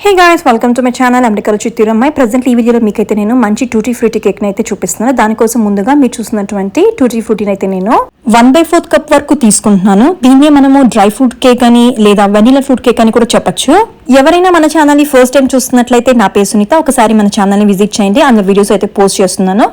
Hey guys, welcome to my channel America చిత్తూరమ్మాయి. Present ఈ వీడియోలో మీకైతే నేను మంచి టూటీ ఫ్రూటీ కేక్ని అయితే చూపిస్తున్నాను. దానికోసం ముందుగా మీరు చూసినటువంటి టూటీ ఫ్రూటీని అయితే నేను 1/4 కప్ వరకు తీసుకుంటున్నాను. దీన్నే మనము డ్రై ఫ్రూట్ కేక్ అని లేదా వెనిలా ఫ్రూట్ కేక్ అని కూడా చెప్పొచ్చు. ఎవరైనా మన ఛానల్ని ఫస్ట్ టైం చూస్తున్నట్లయితే నా పేరు సునీత, ఒకసారి మన ఛానల్ని విజిట్ చేయండి. అందులో వీడియోస్ అయితే పోస్ట్ చేస్తున్నాను.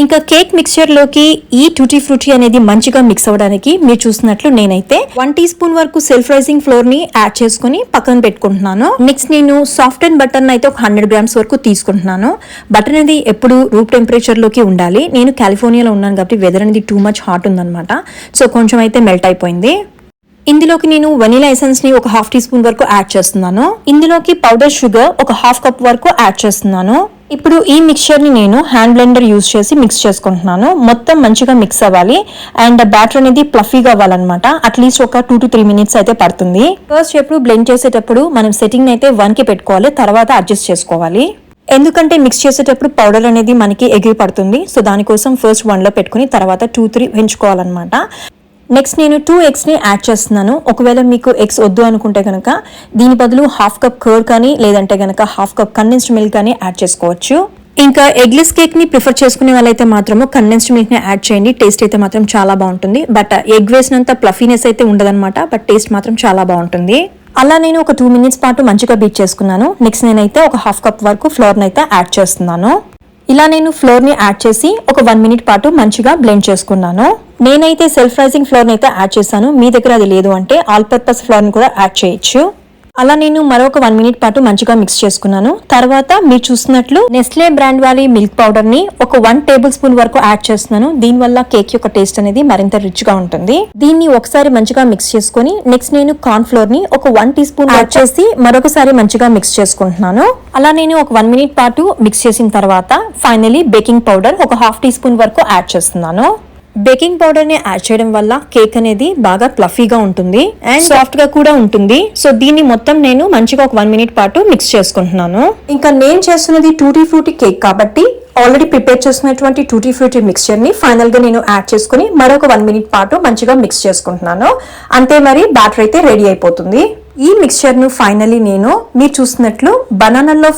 ఇంకా కేక్ మిక్స్చర్లోకి ఈ టూటీ ఫ్రూటీ అనేది మంచిగా మిక్స్ అవ్వడానికి మీరు చూసినట్లు నేనైతే 1 టీ స్పూన్ వరకు సెల్ఫ్ రైజింగ్ ఫ్లోర్ ని యాడ్ చేసుకుని పక్కన పెట్టుకుంటున్నాను. నెక్స్ట్ నేను సాఫ్ట్ అండ్ బటర్ అయితే ఒక 100 గ్రామ్స్ వరకు తీసుకుంటున్నాను. బటర్ అనేది ఎప్పుడు రూమ్ టెంపరేచర్ లోకి ఉండాలి. నేను కాలిఫోర్నియాలో ఉన్నాను కాబట్టి వెదర్ అనేది టూ మచ్ హాట్ ఉందన్నమాట. సో కొంచెం అయితే మెల్ట్ అయిపోయింది. ఇందులోకి నేను వెనిలా ఎసెన్స్ ని ఒక 1/2 టీ స్పూన్ వరకు యాడ్ చేస్తున్నాను. ఇందులోకి పౌడర్ షుగర్ ఒక 1/2 కప్ వరకు యాడ్ చేస్తున్నాను. ఇప్పుడు ఈ మిక్స్చర్ ని నేను హ్యాండ్ బ్లెండర్ యూజ్ చేసి మిక్స్ చేసుకుంటున్నాను. మొత్తం మంచిగా మిక్స్ అవ్వాలి అండ్ బ్యాటర్ అనేది ప్లఫీగా అవ్వాలన్నమాట. అట్లీస్ట్ ఒక 2 to 3 మినిట్స్ అయితే పడుతుంది. ఫస్ట్ ఎప్పుడు బ్లెండ్ చేసేటప్పుడు మనం సెట్టింగ్ అయితే 1 కి పెట్టుకోవాలి, తర్వాత అడ్జస్ట్ చేసుకోవాలి. ఎందుకంటే మిక్స్ చేసేటప్పుడు పౌడర్ అనేది మనకి ఎగిరి పడుతుంది. సో దానికోసం ఫస్ట్ 1 లో పెట్టుకుని తర్వాత 2-3 పెంచుకోవాలన్నమాట. నెక్స్ట్ నేను 2 eggs ని యాడ్ చేస్తున్నాను. ఒకవేళ మీకు ఎగ్స్ వద్దు అనుకుంటే కనుక దీని బదులు 1/2 కప్ కర్డ్ కానీ లేదంటే కనుక 1/2 కప్ కండెన్స్డ్ మిల్క్ కానీ యాడ్ చేసుకోవచ్చు. ఇంకా ఎగ్లెస్ కేక్ ని ప్రిఫర్ చేసుకునే వాళ్ళైతే మాత్రము కండెన్స్డ్ మిల్క్ ని యాడ్ చేయండి. టేస్ట్ అయితే మాత్రం చాలా బాగుంటుంది. బట్ ఎగ్ వేసినంత ప్లఫీనెస్ అయితే ఉండదన్నమాట. బట్ టేస్ట్ మాత్రం చాలా బాగుంటుంది. అలా నేను ఒక 2 మినిట్స్ పాటు మంచిగా బీట్ చేసుకున్నాను. నెక్స్ట్ నేనైతే ఒక 1/2 కప్ వరకు ఫ్లోర్ అయితే యాడ్ చేస్తున్నాను. ఇలా నేను ఫ్లోర్ ని యాడ్ చేసి ఒక 1 మినిట్ పాటు మంచిగా బ్లెండ్ చేసుకున్నాను. నేనైతే సెల్ఫ్ రైజింగ్ ఫ్లోర్ అయితే యాడ్ చేశాను. మీ దగ్గర అది లేదు అంటే ఆల్ పర్పస్ ఫ్లోర్ ని కూడా యాడ్ చేయొచ్చు. అలా నేను మరొక 1 మినిట్ పాటు మంచిగా మిక్స్ చేసుకున్నాను. తర్వాత మీరు చూస్తున్నట్లు నెస్లే బ్రాండ్ వారి మిల్క్ పౌడర్ ని ఒక 1 టేబుల్ స్పూన్ వరకు యాడ్ చేస్తున్నాను. దీనివల్ల కేక్ యొక్క టేస్ట్ అనేది మరింత రిచ్ గా ఉంటుంది. దీన్ని ఒకసారి మంచిగా మిక్స్ చేసుకుని నెక్స్ట్ నేను కార్న్ ఫ్లోర్ ని ఒక 1 టీ స్పూన్ యాడ్ చేసి మరొకసారి మంచిగా మిక్స్ చేసుకుంటున్నాను. అలా నేను ఒక 1 మినిట్ పాటు మిక్స్ చేసిన తర్వాత ఫైనలీ బేకింగ్ పౌడర్ ఒక 1/2 టీ స్పూన్ వరకు యాడ్ చేస్తున్నాను. బేకింగ్ పౌడర్ ని యాడ్ చేయడం వల్ల కేక్ అనేది బాగా ఫ్లఫీగా ఉంటుంది అండ్ సాఫ్ట్ గా కూడా ఉంటుంది. సో దీన్ని మొత్తం నేను మంచిగా ఒక 1 మినిట్ పాటు మిక్స్ చేసుకుంటున్నాను. ఇంకా నేను చేస్తున్నది టూటీ ఫ్రూటీ కేక్ కాబట్టి ఆల్రెడీ ప్రిపేర్ చేసినటువంటి టూటీ ఫ్రూటీ మిక్స్చర్ ని ఫైనల్ గా నేను యాడ్ చేసుకుని మరొక 1 మినిట్ పాటు మంచిగా మిక్స్ చేసుకుంటున్నాను. అంతే, మరి బ్యాటర్ అయితే రెడీ అయిపోతుంది. ఈ మిక్స్చర్ ను ఫైనలీ నేను మీరు చూస్తున్నట్లు బనానాలో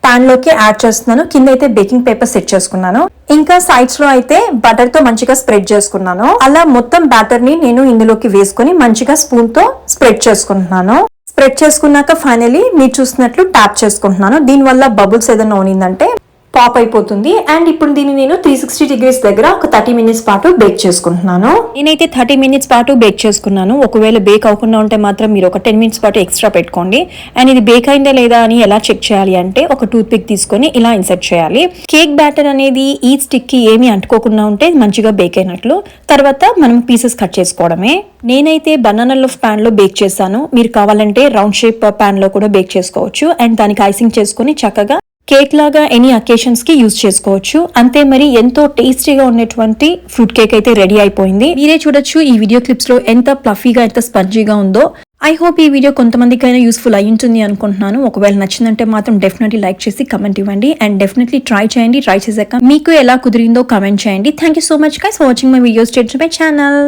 పాన్ లోకి యాడ్ చేస్తున్నాను. కింద అయితే బేకింగ్ పేపర్ సెట్ చేసుకున్నాను. ఇంకా సైడ్స్ లో అయితే బటర్ తో మంచిగా స్ప్రెడ్ చేసుకున్నాను. అలా మొత్తం బ్యాటర్ ని నేను ఇందులోకి వేసుకుని మంచిగా స్పూన్ తో స్ప్రెడ్ చేసుకుంటున్నాను. స్ప్రెడ్ చేసుకున్నాక ఫైనలీ మీరు చూస్తున్నట్లు ట్యాప్ చేసుకుంటున్నాను. దీని వల్ల బబుల్స్ ఏదైనా ఉన్నిందంటే పాప్ అయిపోతుంది. అండ్ ఇప్పుడు దీన్ని నేను 360 డిగ్రీస్ దగ్గర ఒక 30 మినిట్స్ పాటు బేక్ చేసుకుంటున్నాను. నేనైతే 30 మినిట్స్ పాటు బేక్ చేసుకున్నాను. ఒకవేళ బేక్ అవ్వకుండా ఉంటే మాత్రం మీరు ఒక 10 మినిట్స్ పాటు ఎక్స్ట్రా పెట్టుకోండి. అండ్ ఇది బేక్ అయిందా లేదా అని ఎలా చెక్ చేయాలి అంటే ఒక టూత్ పిక్ తీసుకొని ఇలా ఇన్సర్ట్ చేయాలి. కేక్ బ్యాటర్ అనేది ఈ స్టిక్ కి ఏమీ అంటుకోకుండా ఉంటే మంచిగా బేక్ అయినట్లు. తర్వాత మనం పీసెస్ కట్ చేసుకోవడమే. నేనైతే బనానా లోఫ్ పాన్ లో బేక్ చేశాను. మీరు కావాలంటే రౌండ్ షేప్ పాన్ లో కూడా బేక్ చేసుకోవచ్చు. అండ్ దానికి ఐసింగ్ చేసుకుని చక్కగా కేక్ లాగా ఎనీ అకేషన్స్ కి యూజ్ చేసుకోవచ్చు. అంతే, మరి ఎంతో టేస్టీగా ఉన్నటువంటి ఫ్రూట్ కేక్ అయితే రెడీ అయిపోయింది. మీరే చూడొచ్చు ఈ వీడియో క్లిప్స్ లో ఎంత ప్లఫీగా ఎంత స్పంజీగా ఉందో. ఐ హోప్ ఈ వీడియో కొంతమందికైనా యూస్ఫుల్ అయి ఉంటుంది అనుకుంటున్నాను. ఒకవేళ నచ్చిందంటే మాత్రం డెఫినెట్లీ లైక్ చేసి కమెంట్ ఇవ్వండి అండ్ డెఫినెట్లీ ట్రై చేయండి. ట్రై చేశాక మీకు ఎలా కుదిరిందో కమెంట్ చేయండి. Thank you so much guys for watching my videos. Stay tuned to my channel.